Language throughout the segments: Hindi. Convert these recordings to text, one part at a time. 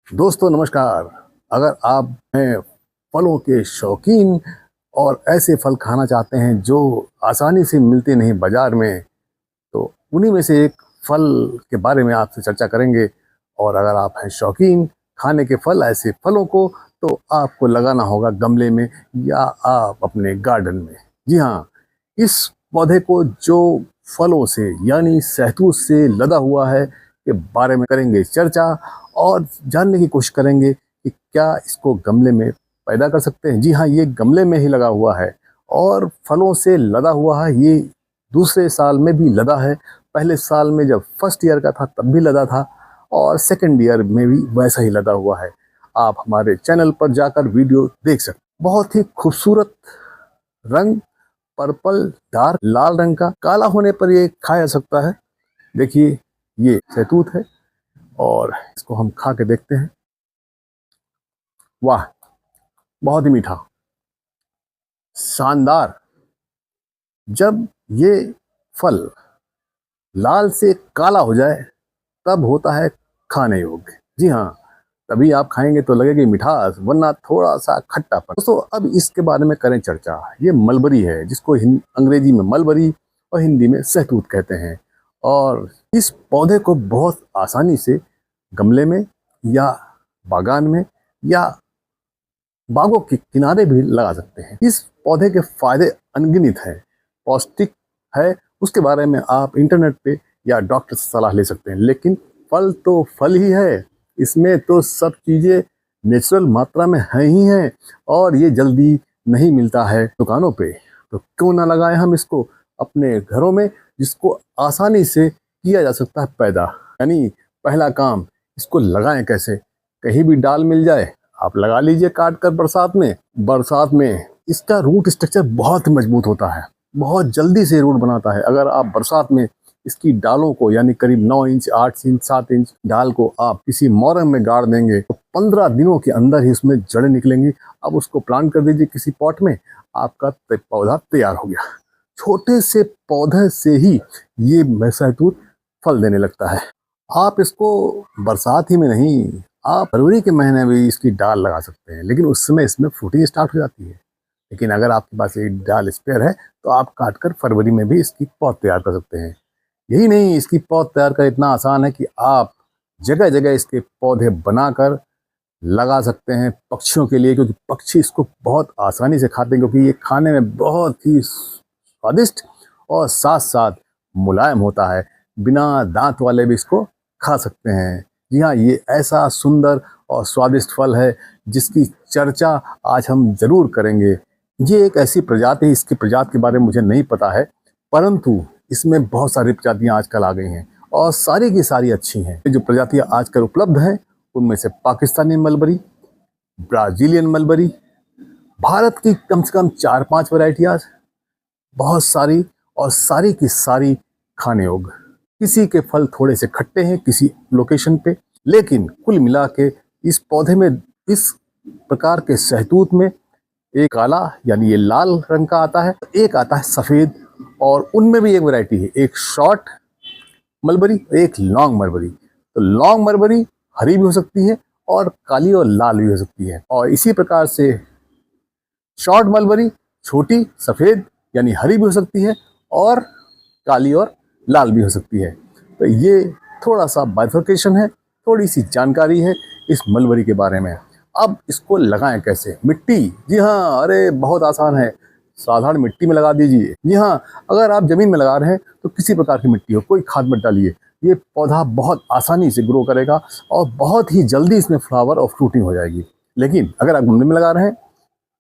दोस्तों नमस्कार। अगर आप हैं फलों के शौकीन और ऐसे फल खाना चाहते हैं जो आसानी से मिलते नहीं बाजार में, तो उन्हीं में से एक फल के बारे में आपसे चर्चा करेंगे। और अगर आप हैं शौकीन खाने के फल, ऐसे फलों को, तो आपको लगाना होगा गमले में या आप अपने गार्डन में। जी हाँ, इस पौधे को जो फलों से यानी सहतूत से लदा हुआ है के बारे में करेंगे चर्चा और जानने की कोशिश करेंगे कि क्या इसको गमले में पैदा कर सकते हैं। जी हाँ, ये गमले में ही लगा हुआ है और फलों से लदा हुआ है। ये दूसरे साल में भी लदा है। पहले साल में जब फर्स्ट ईयर का था तब भी लदा था और सेकंड ईयर में भी वैसा ही लदा हुआ है। आप हमारे चैनल पर जाकर वीडियो देख सकते हैं। बहुत ही खूबसूरत रंग, पर्पल डार्क लाल रंग का, काला होने पर ये खाया जा सकता है। देखिए, ये सहतूत है और इसको हम खा के देखते हैं। वाह, बहुत ही मीठा, शानदार। जब ये फल लाल से काला हो जाए तब होता है खाने योग्य। जी हाँ, तभी आप खाएंगे तो लगेगी मिठास, वरना थोड़ा सा खट्टापन। दोस्तों, अब इसके बारे में करें चर्चा। ये मलबरी है, जिसको अंग्रेजी में मलबरी और हिंदी में सहतूत कहते हैं। और इस पौधे को बहुत आसानी से गमले में या बागान में या बागों के किनारे भी लगा सकते हैं। इस पौधे के फायदे अनगिनत हैं। पौष्टिक है, उसके बारे में आप इंटरनेट पे या डॉक्टर से सलाह ले सकते हैं। लेकिन फल तो फल ही है, इसमें तो सब चीज़ें नेचुरल मात्रा में हैं ही हैं और ये जल्दी नहीं मिलता है दुकानों पे। तो क्यों ना लगाएं हम इसको अपने घरों में, जिसको आसानी से किया जा सकता है पैदा। यानी पहला काम, इसको लगाएं कैसे। कहीं भी डाल मिल जाए आप लगा लीजिए काट कर। बरसात में इसका रूट स्ट्रक्चर बहुत मजबूत होता है, बहुत जल्दी से रूट बनाता है। अगर आप बरसात में इसकी डालों को यानी करीब 9 इंच 8 इंच 7 इंच डाल को आप किसी मोरंग में गाड़ देंगे तो 15 दिनों के अंदर ही उसमें जड़ें निकलेंगी। अब उसको प्लांट कर दीजिए किसी पॉट में, आपका पौधा तैयार हो गया। छोटे से पौधे से ही ये सहतूत फल देने लगता है। आप इसको बरसात ही में नहीं, आप फरवरी के महीने में भी इसकी डाल लगा सकते हैं, लेकिन उस समय इसमें फ्रूटिंग स्टार्ट हो जाती है। लेकिन अगर आपके पास एक डाल स्पेयर है तो आप काट कर फरवरी में भी इसकी पौध तैयार कर सकते हैं। यही नहीं, इसकी पौध तैयार कर इतना आसान है कि आप जगह जगह इसके पौधे बनाकर लगा सकते हैं पक्षियों के लिए, क्योंकि पक्षी इसको बहुत आसानी से खाते हैं, क्योंकि ये खाने में बहुत ही स्वादिष्ट और साथ साथ मुलायम होता है। बिना दांत वाले भी इसको खा सकते हैं। जी हाँ, ये ऐसा सुंदर और स्वादिष्ट फल है जिसकी चर्चा आज हम जरूर करेंगे। ये एक ऐसी प्रजाति है, इसकी प्रजाति के बारे में मुझे नहीं पता है, परंतु इसमें बहुत सारी प्रजातियां आजकल आ गई हैं और सारी की सारी अच्छी हैं। जो प्रजातियां आजकल उपलब्ध हैं उनमें से Pakistani mulberry, Brazilian mulberry, Bharat की कम से कम 4-5 वैरायटियाँ, बहुत सारी, और सारी की सारी खाने योग्य। किसी के फल थोड़े से खट्टे हैं किसी लोकेशन पे, लेकिन कुल मिला के इस पौधे में, इस प्रकार के सहतूत में, एक काला यानी ये लाल रंग का आता है, एक आता है सफ़ेद, और उनमें भी एक वैरायटी है, एक शॉर्ट मलबरी, एक लॉन्ग मलबरी। तो लॉन्ग मलबरी हरी भी हो सकती है और काली और लाल भी हो सकती है, और इसी प्रकार से शॉर्ट मलबरी छोटी सफ़ेद यानी हरी भी हो सकती है और काली और लाल भी हो सकती है। तो ये थोड़ा सा बाइफर्केशन है, थोड़ी सी जानकारी है इस मलबरी के बारे में। अब इसको लगाएं कैसे। मिट्टी, जी हाँ, अरे बहुत आसान है, साधारण मिट्टी में लगा दीजिए। जी हाँ, अगर आप ज़मीन में लगा रहे हैं तो किसी प्रकार की मिट्टी हो, कोई खाद मत डालिए। ये पौधा बहुत आसानी से ग्रो करेगा और बहुत ही जल्दी इसमें फ्लावर और फ्रूटिंग हो जाएगी। लेकिन अगर आप गमले में लगा रहे हैं,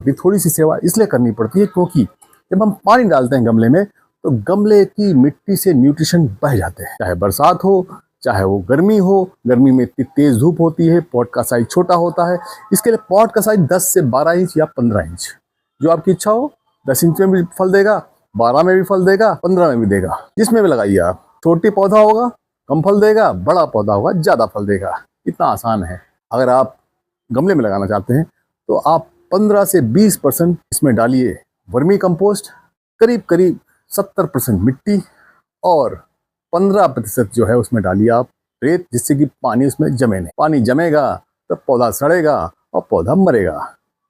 भी थोड़ी सी सेवा इसलिए करनी पड़ती है क्योंकि जब हम पानी डालते हैं गमले में तो गमले की मिट्टी से न्यूट्रिशन बह जाते हैं। चाहे बरसात हो, चाहे वो गर्मी हो, गर्मी में इतनी तेज धूप होती है, पॉट का साइज छोटा होता है। इसके लिए पॉट का साइज 10 से 12 इंच या 15 इंच, जो आपकी इच्छा हो। 10 इंच में भी फल देगा, 12 में भी फल देगा, 15 में भी देगा, जिसमें भी लगाइए आप। छोटी पौधा होगा कम फल देगा, बड़ा पौधा होगा ज़्यादा फल देगा। इतना आसान है। अगर आप गमले में लगाना चाहते हैं तो आप 15 से 20% इसमें डालिए वर्मी कंपोस्ट, करीब करीब 70% मिट्टी, और 15% जो है उसमें डालिए आप रेत, जिससे कि पानी उसमें जमे नहीं। पानी जमेगा तो पौधा सड़ेगा और पौधा मरेगा।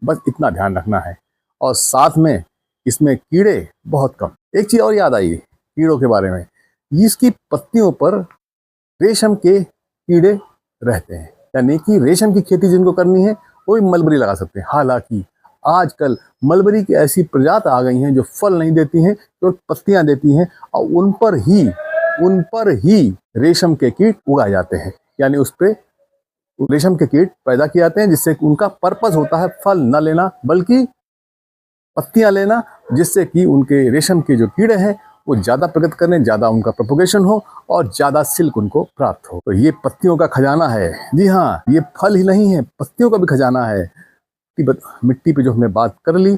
बस इतना ध्यान रखना है। और साथ में इसमें कीड़े बहुत कम। एक चीज और याद आई कीड़ों के बारे में, इसकी पत्तियों पर रेशम के कीड़े रहते हैं, यानी कि रेशम की खेती जिनको करनी है वो भी मलबरी लगा सकते हैं। हालांकि आजकल मलबरी की ऐसी प्रजाति आ गई हैं जो फल नहीं देती हैं, केवल पत्तियां देती हैं, और उन पर ही रेशम के कीट उगाए जाते हैं। यानी उस पे रेशम के कीट पैदा किए जाते हैं, जिससे उनका पर्पस होता है फल न लेना बल्कि पत्तियां लेना, जिससे कि उनके रेशम के जो कीड़े हैं वो ज्यादा प्रगति करें, ज्यादा उनका प्रोपोगेशन हो और ज्यादा सिल्क उनको प्राप्त हो। तो ये पत्तियों का खजाना है। जी हाँ, ये फल ही नहीं है, पत्तियों का भी खजाना है। मिट्टी पे जो हमने बात कर ली,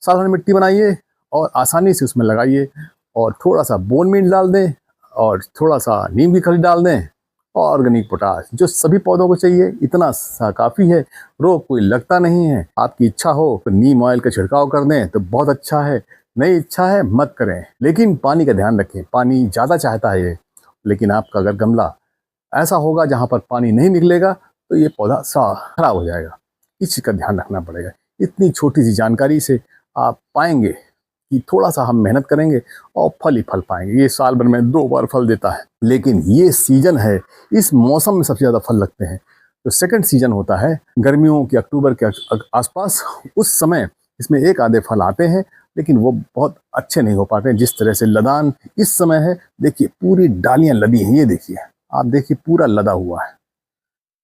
साधारण मिट्टी बनाइए और आसानी से उसमें लगाइए, और थोड़ा सा बोन मील डाल दें और थोड़ा सा नीम की खली डाल दें और ऑर्गेनिक पोटाश, जो सभी पौधों को चाहिए, इतना सा काफ़ी है। रोग कोई लगता नहीं है। आपकी इच्छा हो तो नीम ऑयल का छिड़काव कर दें तो बहुत अच्छा है, नहीं इच्छा है मत करें। लेकिन पानी का ध्यान रखें, पानी ज़्यादा चाहता है ये। लेकिन आपका अगर गमला ऐसा होगा जहाँ पर पानी नहीं निकलेगा तो ये पौधा खराब हो जाएगा। इस चीज़ का ध्यान रखना पड़ेगा। इतनी छोटी सी जानकारी से आप पाएंगे कि थोड़ा सा हम मेहनत करेंगे और फल ही फल पाएंगे। ये साल भर में 2 बार फल देता है, लेकिन ये सीजन है, इस मौसम में सबसे ज़्यादा फल लगते हैं। तो सेकंड सीजन होता है गर्मियों के अक्टूबर के आसपास, उस समय इसमें एक आधे फल आते हैं, लेकिन वो बहुत अच्छे नहीं हो पाते। जिस तरह से लदान इस समय है, देखिए पूरी डालियां लदी हैं, ये देखिए, आप देखिए पूरा लदा हुआ है,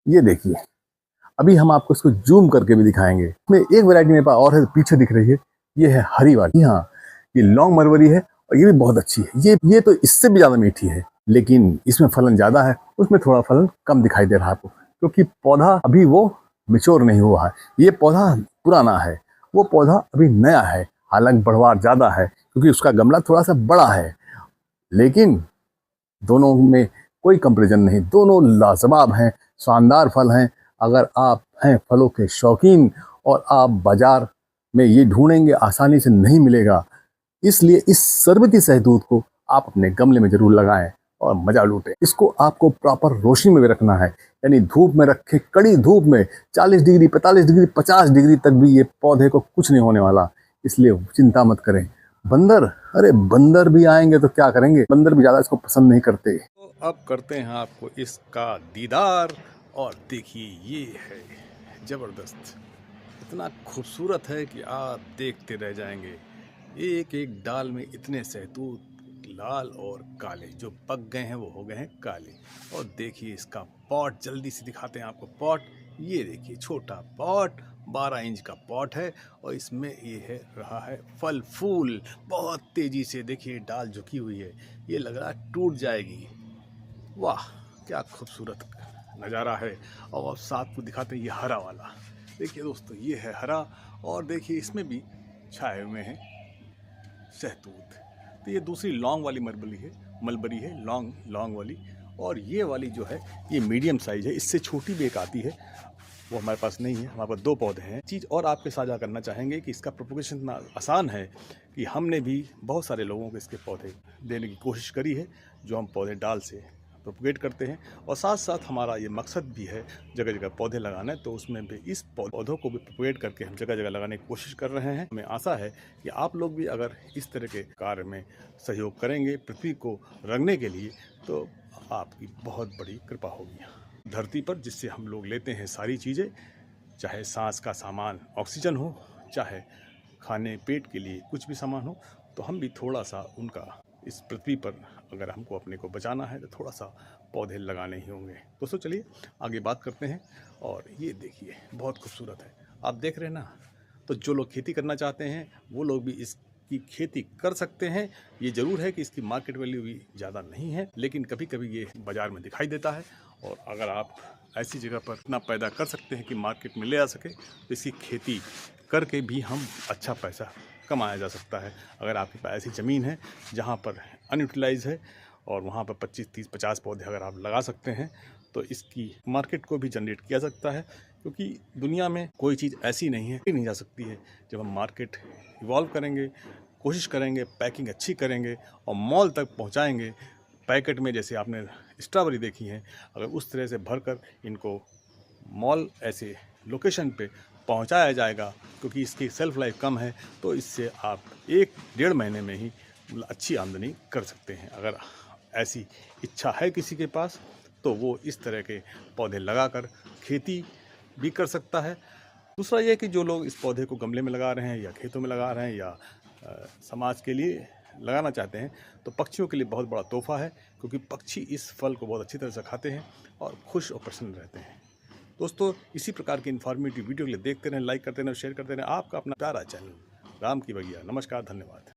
ये देखिए। अभी हम आपको इसको जूम करके भी दिखाएंगे। इसमें एक वैरायटी मेरे पास और है, पीछे दिख रही है, ये है हरी वाली। हाँ, ये लॉन्ग मलबरी है और ये भी बहुत अच्छी है। ये तो इससे भी ज्यादा मीठी है, लेकिन इसमें फलन ज्यादा है, उसमें थोड़ा फलन कम दिखाई दे रहा है आपको, क्योंकि पौधा अभी वो मिच्योर नहीं हुआ है। ये पौधा पुराना है, वो पौधा अभी नया है। हालांकि बढ़वार ज्यादा है क्योंकि उसका गमला थोड़ा सा बड़ा है, लेकिन दोनों में कोई कंपेरिजन नहीं, दोनों लाजवाब हैं, शानदार फल हैं। अगर आप हैं फलों के शौकीन और आप बाजार में ये ढूंढेंगे, आसानी से नहीं मिलेगा। इसलिए इस सरबती सहतूत को आप अपने गमले में जरूर लगाएं और मजा लूटें। इसको आपको प्रॉपर रोशनी में भी रखना है, यानी धूप में रखे, कड़ी धूप में 40 डिग्री, 45 डिग्री, 50 डिग्री तक भी ये पौधे को कुछ नहीं होने वाला। इसलिए चिंता मत करें। बंदर, अरे बंदर भी आएंगे तो क्या करेंगे, बंदर भी ज़्यादा इसको पसंद नहीं करते। तो अब करते हैं आपको इसका दीदार, और देखिए ये है ज़बरदस्त, इतना खूबसूरत है कि आप देखते रह जाएंगे। एक एक डाल में इतने सहतूत, लाल और काले, जो पक गए हैं वो हो गए हैं काले। और देखिए इसका पॉट, जल्दी से दिखाते हैं आपको पॉट। ये देखिए छोटा पॉट, 12 इंच का पॉट है, और इसमें ये है रहा है फल फूल बहुत तेज़ी से। देखिए डाल झुकी हुई है, ये लग रहा है टूट जाएगी। वाह क्या खूबसूरत नज़ारा है। और साथ को दिखाते हैं ये हरा वाला, देखिए दोस्तों ये है हरा, और देखिए इसमें भी छाए हुए हैं सहतूत। तो ये दूसरी लॉन्ग वाली मलबरी है, लॉन्ग वाली। और ये वाली जो है ये मीडियम साइज है, इससे छोटी भी एक आती है, वो हमारे पास नहीं है। हमारे पास 2 पौधे हैं। चीज़ और आपके साझा करना चाहेंगे कि इसका प्रोपगेशन इतना आसान है कि हमने भी बहुत सारे लोगों को इसके पौधे देने की कोशिश करी है, जो हम पौधे डाल से प्रोपगेट करते हैं। और साथ साथ हमारा ये मकसद भी है जगह जगह पौधे लगाना है, तो उसमें भी इस पौधों को भी प्रोपगेट करके हम जगह जगह लगाने की कोशिश कर रहे हैं। हमें आशा है कि आप लोग भी अगर इस तरह के कार्य में सहयोग करेंगे पृथ्वी को रंगने के लिए, तो आपकी बहुत बड़ी कृपा होगी धरती पर, जिससे हम लोग लेते हैं सारी चीज़ें, चाहे सांस का सामान ऑक्सीजन हो, चाहे खाने पेट के लिए कुछ भी सामान हो, तो हम भी थोड़ा सा उनका इस पृथ्वी पर अगर हमको अपने को बचाना है तो थोड़ा सा पौधे लगाने ही होंगे। दोस्तों चलिए आगे बात करते हैं। और ये देखिए बहुत खूबसूरत है, आप देख रहे हैं ना। तो जो लोग खेती करना चाहते हैं वो लोग भी इसकी खेती कर सकते हैं। ये ज़रूर है कि इसकी मार्केट वैल्यू भी ज़्यादा नहीं है, लेकिन कभी कभी ये बाज़ार में दिखाई देता है। और अगर आप ऐसी जगह पर इतना पैदा कर सकते हैं कि मार्केट में ले आ सके, तो इसकी खेती करके भी हम अच्छा पैसा कमाया जा सकता है। अगर आपके पास ऐसी ज़मीन है जहाँ पर अनयूटिलाइज है और वहाँ पर 25, 30, 50 पौधे अगर आप लगा सकते हैं, तो इसकी मार्केट को भी जनरेट किया सकता है। क्योंकि दुनिया में कोई चीज़ ऐसी नहीं है, नहीं जा सकती है। जब हम मार्केट इवॉल्व करेंगे, कोशिश करेंगे, पैकिंग अच्छी करेंगे और मॉल तक पहुँचाएँगे पैकेट में, जैसे आपने स्ट्रॉबेरी देखी हैं, अगर उस तरह से भरकर इनको मॉल ऐसे लोकेशन पे पहुंचाया जाएगा, क्योंकि इसकी सेल्फ लाइफ कम है, तो इससे आप 1-1.5 महीने में ही अच्छी आमदनी कर सकते हैं। अगर ऐसी इच्छा है किसी के पास तो वो इस तरह के पौधे लगाकर खेती भी कर सकता है। दूसरा ये कि जो लोग इस पौधे को गमले में लगा रहे हैं या खेतों में लगा रहे हैं या समाज के लिए लगाना चाहते हैं, तो पक्षियों के लिए बहुत बड़ा तोहफा है, क्योंकि पक्षी इस फल को बहुत अच्छी तरह से खाते हैं और खुश और प्रसन्न रहते हैं। दोस्तों, इसी प्रकार की इन्फॉर्मेटिव वीडियो के लिए देखते रहें, लाइक करते रहें और शेयर करते रहें। आपका अपना प्यारा चैनल राम की बगिया। नमस्कार, धन्यवाद।